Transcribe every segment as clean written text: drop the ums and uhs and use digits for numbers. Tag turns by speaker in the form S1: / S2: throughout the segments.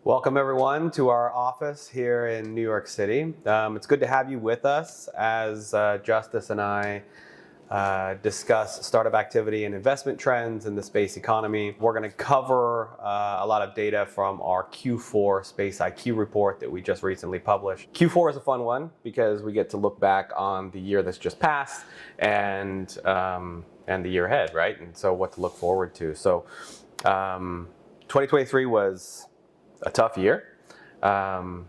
S1: Welcome everyone to our office here in New York City. It's good to have you with us as Justus and I discuss startup activity and investment trends in the space economy. We're going to cover a lot of data from our Q4 Space IQ report that we just recently published. Q4 is a fun one because we get to look back on the year that's just passed and the year ahead, right? And so what to look forward to. So 2023 was a tough year. The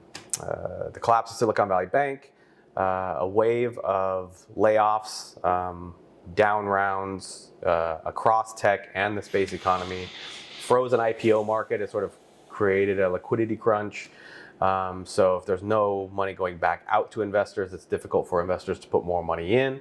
S1: collapse of Silicon Valley Bank, a wave of layoffs, down rounds across tech and the space economy, frozen IPO market. It sort of created a liquidity crunch. So if there's no money going back out to investors, it's difficult for investors to put more money in.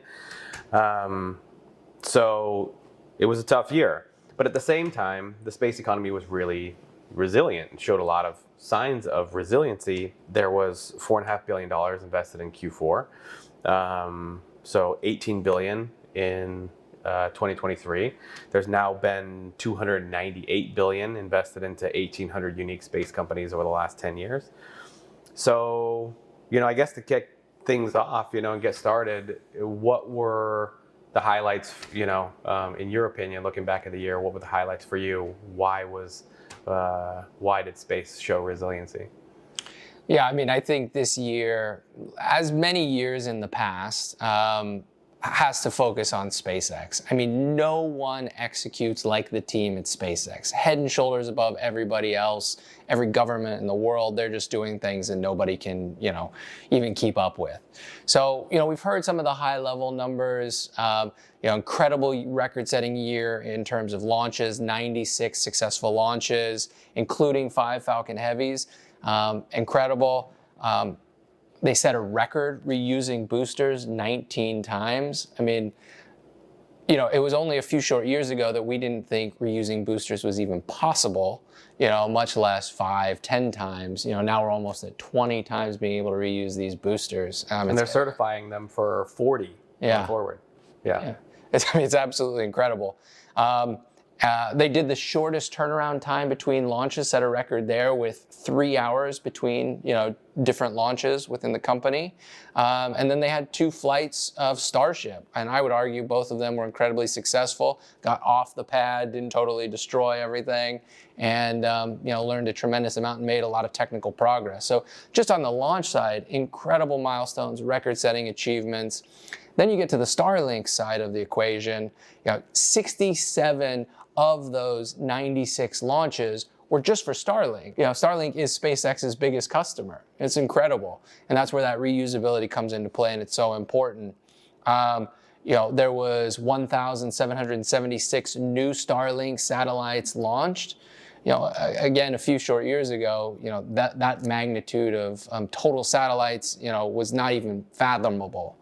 S1: So it was a tough year. But at the same time, the space economy was really resilient and showed a lot of signs of resiliency. There was $4.5 billion invested in Q4. So $18 billion in 2023. There's now been $298 billion invested into 1,800 unique space companies over the last 10 years. So, I guess to kick things off, and get started, what were the highlights, in your opinion, looking back at the year? What were the highlights for you? Why did space show resiliency?
S2: Yeah, I think this year, as many years in the past, has to focus on SpaceX. No one executes like the team at SpaceX. Head and shoulders above everybody else, every government in the world. They're just doing things and nobody can, even keep up with. So, we've heard some of the high level numbers, incredible record-setting year in terms of launches, 96 successful launches, including 5 Falcon Heavies. Incredible. They set a record reusing boosters 19 times. It was only a few short years ago that we didn't think reusing boosters was even possible, much less 5, 10 times. Now we're almost at 20 times being able to reuse these boosters.
S1: And they're certifying them for 40 going forward. Yeah.
S2: It's absolutely incredible. They did the shortest turnaround time between launches, set a record there with 3 hours between, different launches within the company. And then they had 2 flights of Starship. And I would argue both of them were incredibly successful, got off the pad, didn't totally destroy everything, and, learned a tremendous amount and made a lot of technical progress. So just on the launch side, incredible milestones, record-setting achievements. Then you get to the Starlink side of the equation. 67 of those 96 launches were just for Starlink. Starlink is SpaceX's biggest customer. It's incredible. And that's where that reusability comes into play, and it's so important. There was 1,776 new Starlink satellites launched. Again, a few short years ago, that magnitude of total satellites, was not even fathomable.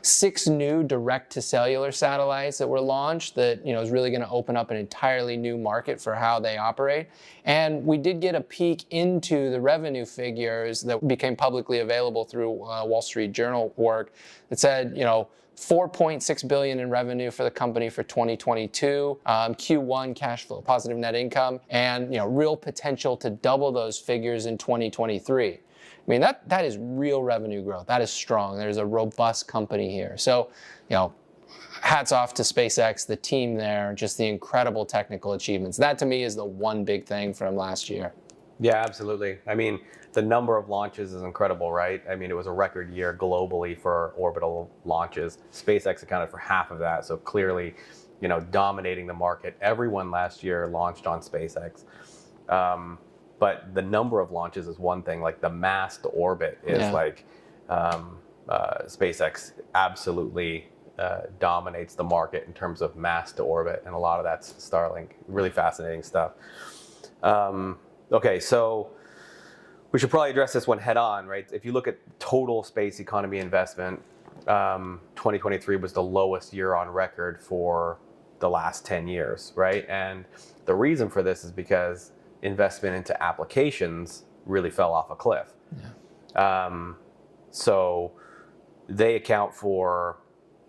S2: 6 new direct-to-cellular satellites that were launched that, is really going to open up an entirely new market for how they operate. And we did get a peek into the revenue figures that became publicly available through Wall Street Journal work that said, $4.6 billion in revenue for the company for 2022, Q1 cash flow, positive net income, and real potential to double those figures in 2023. That is real revenue growth. That is strong. There's a robust company here. So, hats off to SpaceX, the team there, just the incredible technical achievements. That to me is the one big thing from last year.
S1: Yeah, absolutely. The number of launches is incredible, right? It was a record year globally for orbital launches. SpaceX accounted for half of that, so clearly, dominating the market. Everyone last year launched on SpaceX. But the number of launches is one thing. Like the mass to orbit is SpaceX absolutely dominates the market in terms of mass to orbit, and a lot of that's Starlink. Really fascinating stuff. Okay, so we should probably address this one head on, right? If you look at total space economy investment, 2023 was the lowest year on record for the last 10 years, right? And the reason for this is because investment into applications really fell off a cliff. Yeah. So they account for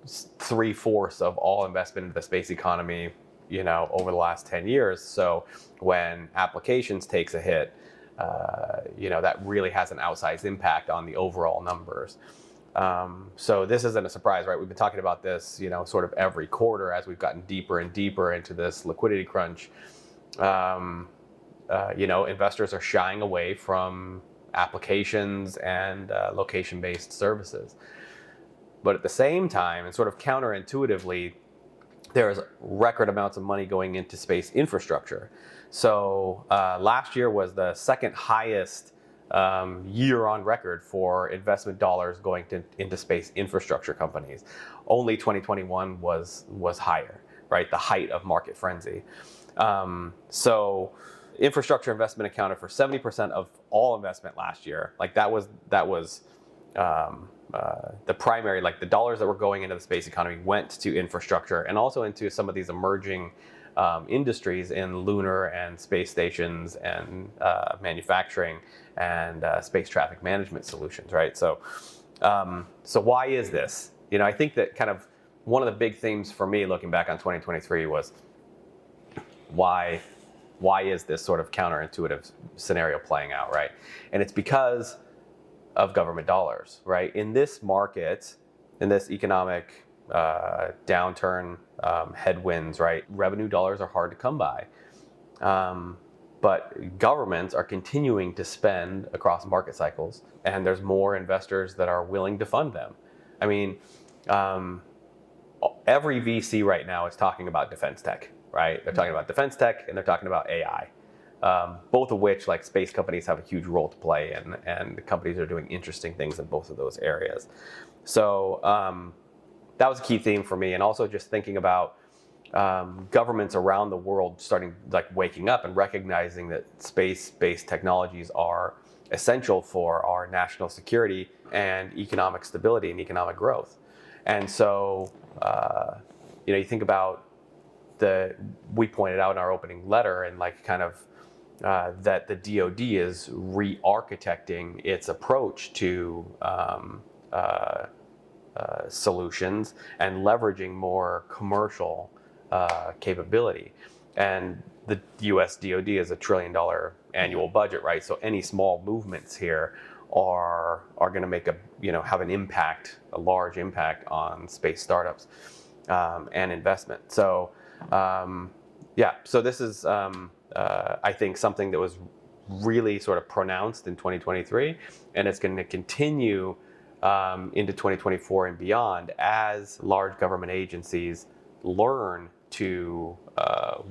S1: 3/4 of all investment into the space economy, over the last 10 years. So when applications takes a hit, that really has an outsized impact on the overall numbers. So this isn't a surprise, right? We've been talking about this, sort of every quarter as we've gotten deeper and deeper into this liquidity crunch. Investors are shying away from applications and location-based services. But at the same time, and sort of counterintuitively, there's record amounts of money going into space infrastructure. So last year was the second highest year on record for investment dollars going into space infrastructure companies. Only 2021 was higher, right? The height of market frenzy. So infrastructure investment accounted for 70% of all investment last year. Like that was the primary, like the dollars that were going into the space economy went to infrastructure and also into some of these emerging industries in lunar and space stations and manufacturing and space traffic management solutions, right? So why is this? I think that kind of one of the big themes for me looking back on 2023 was why is this sort of counterintuitive scenario playing out, right? And it's because of government dollars, right? In this market, in this economic downturn, headwinds, right? Revenue dollars are hard to come by. But governments are continuing to spend across market cycles, and there's more investors that are willing to fund them. I mean, every VC right now is talking about defense tech, right? They're talking about defense tech and they're talking about AI. Both of which, like, space companies have a huge role to play, and the companies are doing interesting things in both of those areas. So that was a key theme for me, and also just thinking about governments around the world starting, like, waking up and recognizing that space-based technologies are essential for our national security and economic stability and economic growth. And so, you think about we pointed out in our opening letter and, like, kind of that the DoD is re-architecting its approach to solutions and leveraging more commercial capability. And the U.S. DoD is $1 trillion annual budget, right? So any small movements here are going to make have an impact, a large impact on space startups and investment. So so this is I think something that was really sort of pronounced in 2023, and it's going to continue into 2024 and beyond as large government agencies learn to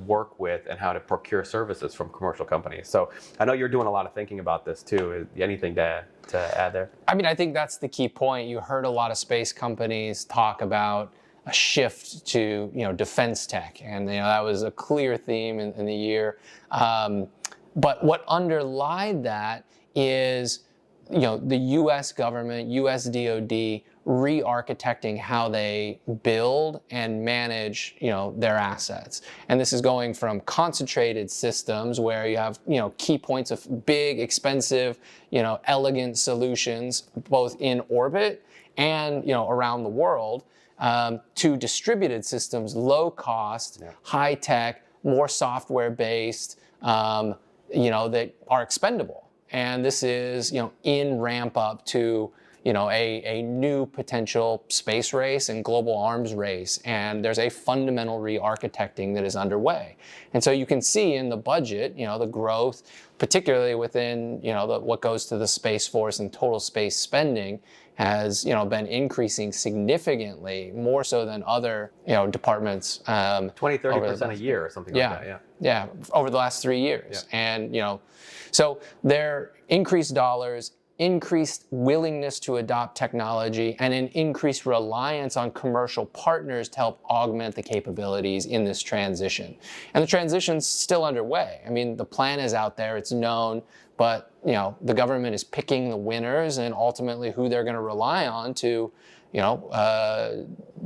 S1: work with and how to procure services from commercial companies. So I know you're doing a lot of thinking about this too. Anything to add there?
S2: I mean, I think that's the key point. You heard a lot of space companies talk about a shift to defense tech, and that was a clear theme in the year. But what underlied that is the U.S. government, U.S. DoD re-architecting how they build and manage their assets. And this is going from concentrated systems where you have key points of big, expensive, elegant solutions both in orbit and around the world, to distributed systems, low cost, high tech, more software based, that are expendable. And this is in ramp up to a new potential space race and global arms race, and there's a fundamental re-architecting that is underway. And so you can see in the budget, the growth, particularly within what goes to the Space Force and total space spending, has been increasing significantly, more so than other departments.
S1: 20-30% a year or something like that.
S2: Yeah, over the last 3 years. Yeah. And so their increased dollars, increased willingness to adopt technology, and an increased reliance on commercial partners to help augment the capabilities in this transition. And the transition's still underway. I mean, the plan is out there, it's known, but the government is picking the winners and ultimately who they're going to rely on to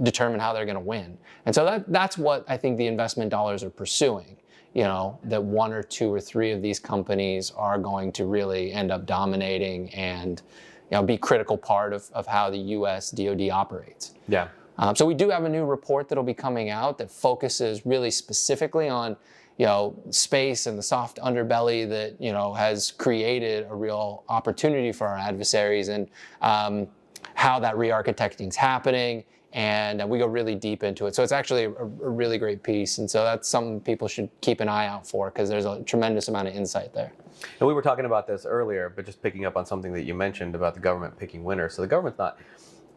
S2: determine how they're going to win. And so that's what I think the investment dollars are pursuing. That one or two or three of these companies are going to really end up dominating and be a critical part of how the U.S. DoD operates.
S1: Yeah.
S2: So we do have a new report that'll be coming out that focuses really specifically on space and the soft underbelly that, has created a real opportunity for our adversaries, and how that re-architecting is happening. And we go really deep into it. So it's actually a really great piece. And so that's something people should keep an eye out for, because there's a tremendous amount of insight there.
S1: And we were talking about this earlier, but just picking up on something that you mentioned about the government picking winners. So the government's not,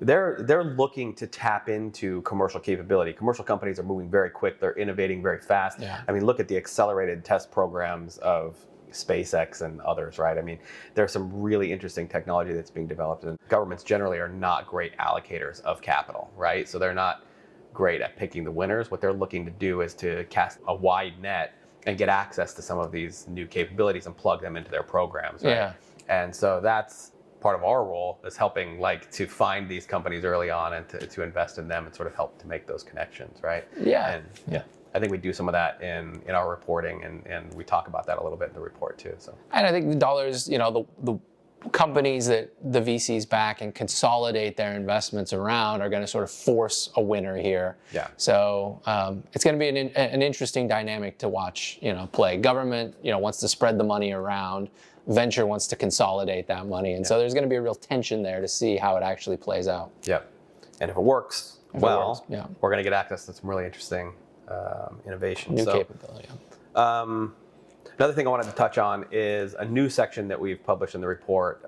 S1: they're looking to tap into commercial capability. Commercial companies are moving very quick. They're innovating very fast.
S2: Yeah.
S1: I mean, look at the accelerated test programs of SpaceX and others, right? I mean, there's some really interesting technology that's being developed, and governments generally are not great allocators of capital, right? So they're not great at picking the winners. What they're looking to do is to cast a wide net and get access to some of these new capabilities and plug them into their programs, right?
S2: Yeah.
S1: And so that's part of our role, is helping to find these companies early on and to invest in them and sort of help to make those connections, right?
S2: Yeah.
S1: And yeah, I think we do some of that in our reporting, and we talk about that a little bit in the report too. So.
S2: And I think the dollars, the companies that the VCs back and consolidate their investments around are going to sort of force a winner here.
S1: Yeah.
S2: So it's going to be an interesting dynamic to watch, play. Government, wants to spread the money around. Venture wants to consolidate that money. And so there's going to be a real tension there to see how it actually plays out.
S1: Yep. And if it works, we're going to get access to some really interesting innovation.
S2: New capability.
S1: Another thing I wanted to touch on is a new section that we've published in the report,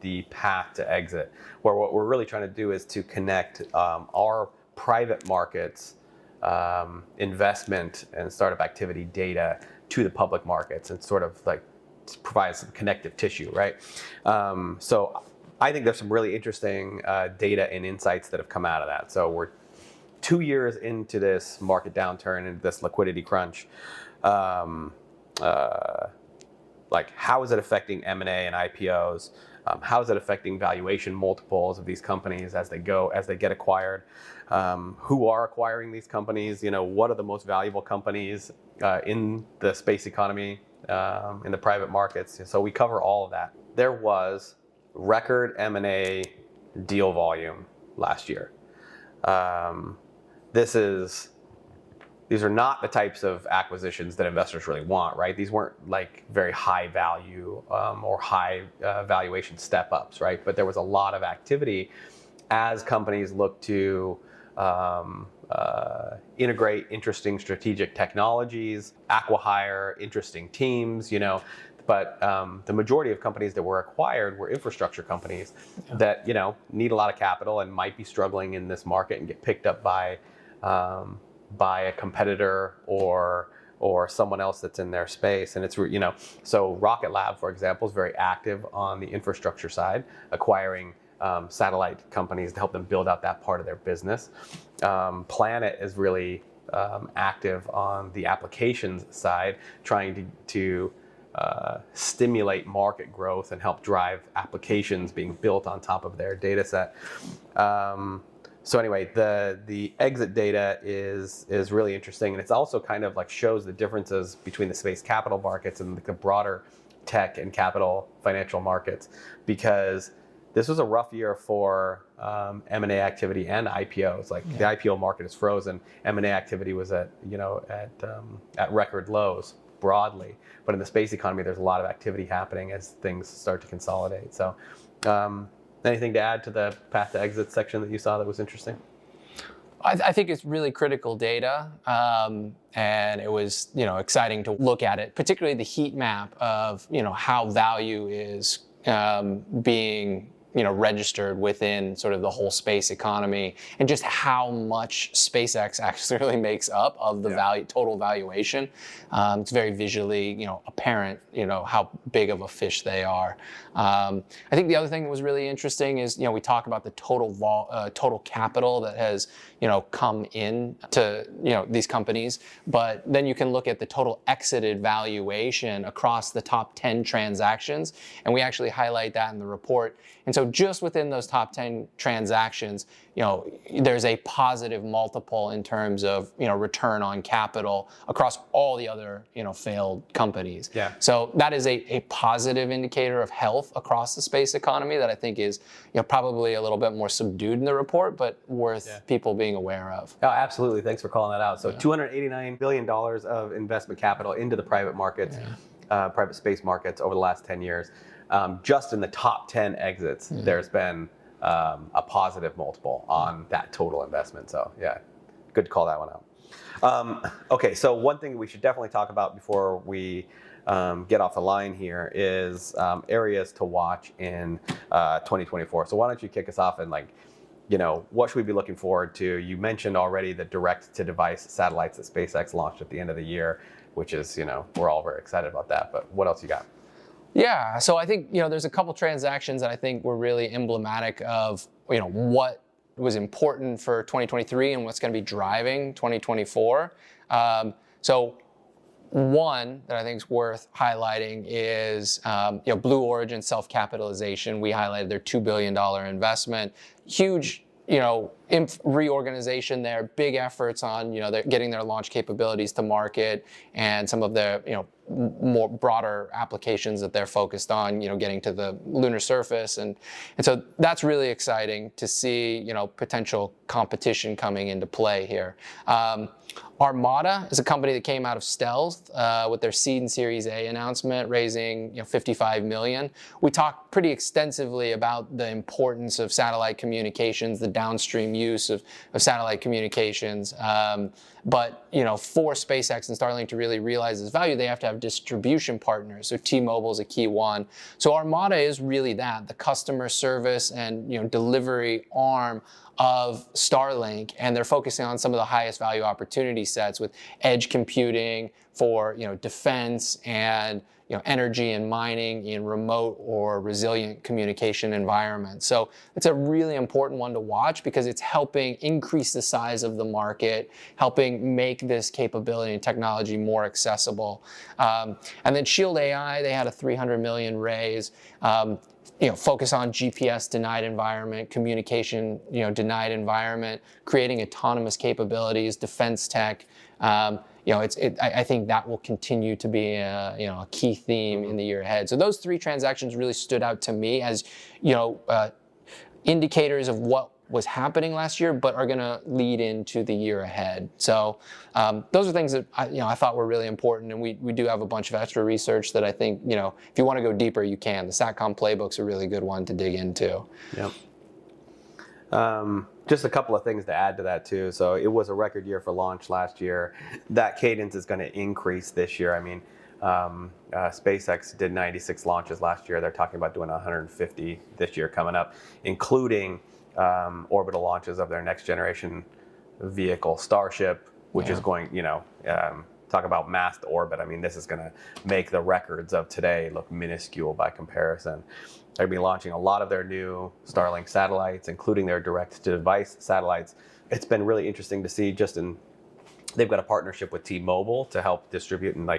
S1: the path to exit, where what we're really trying to do is to connect our private markets investment and startup activity data to the public markets, and sort of provide some connective tissue, right? So I think there's some really interesting data and insights that have come out of that. So we're 2 years into this market downturn and this liquidity crunch. How is it affecting M&A and IPOs? How is it affecting valuation multiples of these companies as they get acquired? Who are acquiring these companies? What are the most valuable companies in the space economy, in the private markets? So we cover all of that. There was record M&A deal volume last year. These are not the types of acquisitions that investors really want, right? These weren't very high value or high valuation step ups, right? But there was a lot of activity as companies look to integrate interesting strategic technologies, acqui-hire interesting teams, But the majority of companies that were acquired were infrastructure companies that need a lot of capital and might be struggling in this market and get picked up by a competitor or someone else that's in their space. And it's so Rocket Lab, for example, is very active on the infrastructure side, acquiring satellite companies to help them build out that part of their business. Planet is really active on the applications side, trying to stimulate market growth and help drive applications being built on top of their data set. So anyway, the exit data is really interesting, and it's also kind of shows the differences between the space capital markets and the broader tech and capital financial markets, because this was a rough year for M&A activity and IPOs. The IPO market is frozen. M&A activity was at record lows broadly, but in the space economy, there's a lot of activity happening as things start to consolidate. So. Anything to add to the path to exit section that you saw that was interesting?
S2: I think it's really critical data, and it was exciting to look at it, particularly the heat map of how value is being registered within sort of the whole space economy, and just how much SpaceX actually really makes up of the total valuation. It's very visually, apparent, how big of a fish they are. I think the other thing that was really interesting is, we talk about the total capital that has, come in to, these companies, but then you can look at the total exited valuation across the top 10 transactions, and we actually highlight that in the report. And so so just within those top 10 transactions, there's a positive multiple in terms of, return on capital across all the other, failed companies.
S1: Yeah.
S2: So that is a positive indicator of health across the space economy that I think is, probably a little bit more subdued in the report, but worth people being aware of.
S1: Oh, absolutely. Thanks for calling that out. So $289 billion of investment capital into the private markets, private space markets over the last 10 years. Just in the top 10 exits, there's been a positive multiple on that total investment. So yeah, good to call that one out. Okay, so one thing we should definitely talk about before we get off the line here is areas to watch in 2024. So why don't you kick us off and what should we be looking forward to? You mentioned already the direct-to-device satellites that SpaceX launched at the end of the year, which is, we're all very excited about that. But what else you got?
S2: Yeah, so I think, there's a couple transactions that I think were really emblematic of, what was important for 2023 and what's going to be driving 2024. So one that I think is worth highlighting is, Blue Origin self-capitalization. We highlighted their $2 billion investment. Huge, reorganization there, big efforts on, getting their launch capabilities to market and some of their, more broader applications that they're focused on, getting to the lunar surface. And so that's really exciting to see, potential competition coming into play here. Armada is a company that came out of stealth with their seed and Series A announcement, raising $55 million. We talked pretty extensively about the importance of satellite communications, the downstream use of satellite communications. But for SpaceX and Starlink to really realize this value, they have to have distribution partners. So T-Mobile is a key one. So Armada is really that, the customer service and delivery arm of Starlink, and they're focusing on some of the highest value opportunity sets with edge computing for defense and energy and mining in remote or resilient communication environments. So it's a really important one to watch because it's helping increase the size of the market, helping make this capability and technology more accessible. And then Shield AI, they had a $300 million raise. Focus on GPS denied environment, communication, denied environment, creating autonomous capabilities, defense tech. I think that will continue to be a key theme in the year ahead. So those three transactions really stood out to me as indicators of what was happening last year, but are going to lead into the year ahead. So those are things that I thought were really important, and we do have a bunch of extra research that I think if you want to go deeper, you can. The Satcom playbook's a really good one to dig into.
S1: Yep. Just a couple of things to add to that too. So it was a record year for launch last year. That cadence is going to increase this year. I mean, SpaceX did 96 launches last year. They're talking about doing 150 this year coming up, including orbital launches of their next generation vehicle, Starship, which is going, talk about massed orbit. I mean, this is going to make the records of today look minuscule by comparison. They're going to be launching a lot of their new Starlink satellites, including their direct-to-device satellites. It's been really interesting to see they've got a partnership with T-Mobile to help distribute and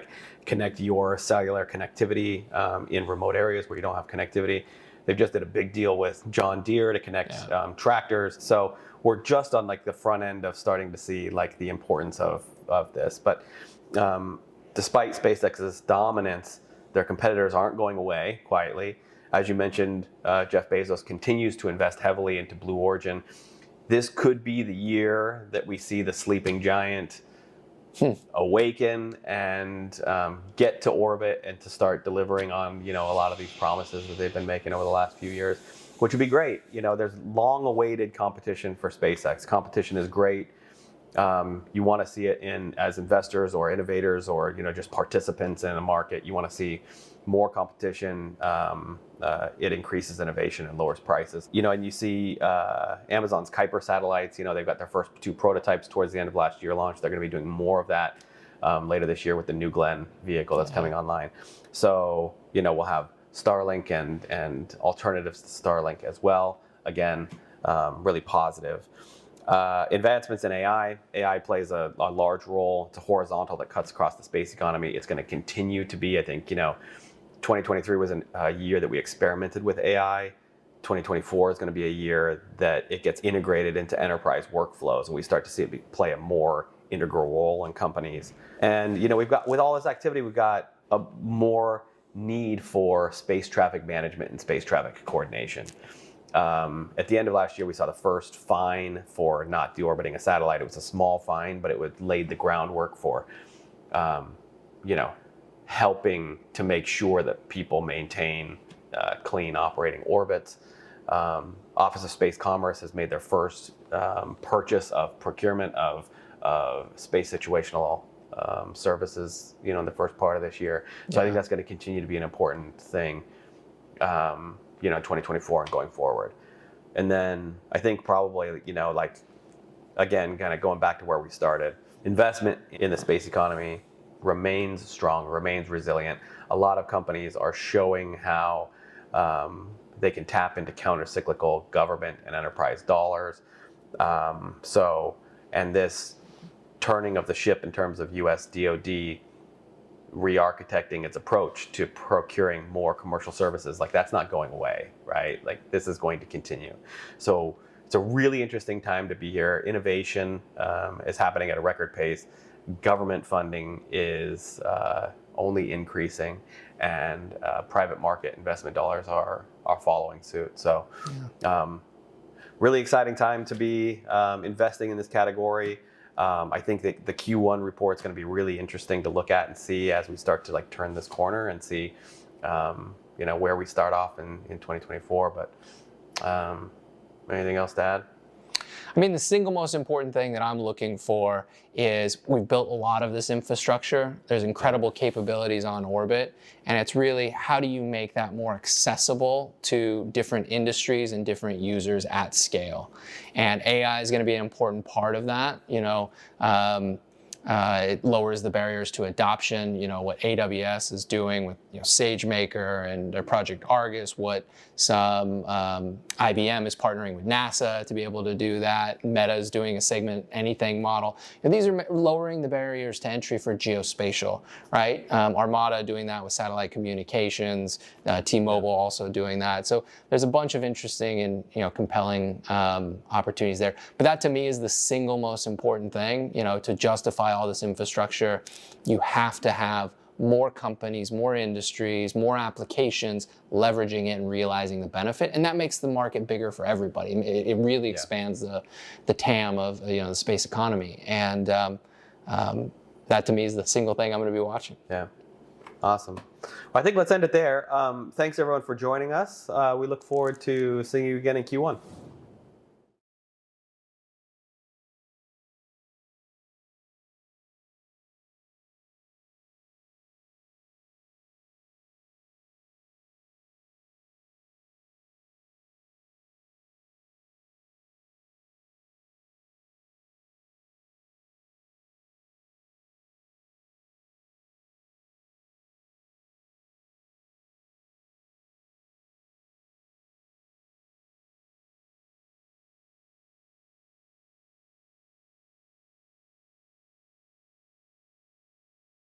S1: connect your cellular connectivity in remote areas where you don't have connectivity. They just did a big deal with John Deere to connect tractors. So we're just on the front end of starting to see the importance of this. But despite SpaceX's dominance, their competitors aren't going away quietly. As you mentioned, Jeff Bezos continues to invest heavily into Blue Origin. This could be the year that we see the sleeping giant awaken and get to orbit and to start delivering on a lot of these promises that they've been making over the last few years, which would be great. There's long-awaited competition for SpaceX. Competition is great. You want to see it as investors or innovators or just participants in a market. You want to see more competition. It increases innovation and lowers prices. And you see Amazon's Kuiper satellites. They've got their first 2 prototypes towards the end of last year launch. They're going to be doing more of that later this year with the New Glenn vehicle that's coming online. So we'll have Starlink and alternatives to Starlink as well. Again, really positive. Advancements in AI. AI plays a large role. It's a horizontal that cuts across the space economy. It's going to continue to be, I think, 2023 was a year that we experimented with AI 2024 is going to be a year that it gets integrated into enterprise workflows, and we start to see it play a more integral role in companies. And we've got, with all this activity, we've got a more need for space traffic management and space traffic coordination. At the end of last year, we saw the first fine for not deorbiting a satellite. It was a small fine, but it laid the groundwork for, helping to make sure that people maintain clean operating orbits. Office of Space Commerce has made their first procurement of space situational services, in the first part of this year. So I think that's going to continue to be an important thing, in 2024 and going forward. And then I think probably, again, kind of going back to where we started, investment in the space economy remains strong, remains resilient. A lot of companies are showing how they can tap into counter-cyclical government and enterprise dollars. And this turning of the ship in terms of US DoD re-architecting its approach to procuring more commercial services, that's not going away, right? This is going to continue. So it's a really interesting time to be here. Innovation is happening at a record pace. Government funding is only increasing, and private market investment dollars are following suit. So really exciting time to be investing in this category. I think that the Q1 report is going to be really interesting to look at and see as we start to turn this corner and see where we start off in 2024. But anything else to add?
S2: I mean, the single most important thing that I'm looking for is we've built a lot of this infrastructure. There's incredible capabilities on orbit, and it's really how do you make that more accessible to different industries and different users at scale. And AI is going to be an important part of that. It lowers the barriers to adoption. What AWS is doing with SageMaker and their Project Argus, what some IBM is partnering with NASA to be able to do that. Meta is doing a segment anything model. And these are lowering the barriers to entry for geospatial, right? Armada doing that with satellite communications. T-Mobile also doing that. So there's a bunch of interesting and compelling opportunities there. But that to me is the single most important thing. To justify all this infrastructure, you have to have more companies, more industries, more applications leveraging it and realizing the benefit, and that makes the market bigger for everybody. It really expands the TAM of the space economy, and that to me is the single thing I'm going to be watching.
S1: Yeah, awesome. Well, I think let's end it there. Thanks everyone for joining us. We look forward to seeing you again in Q1.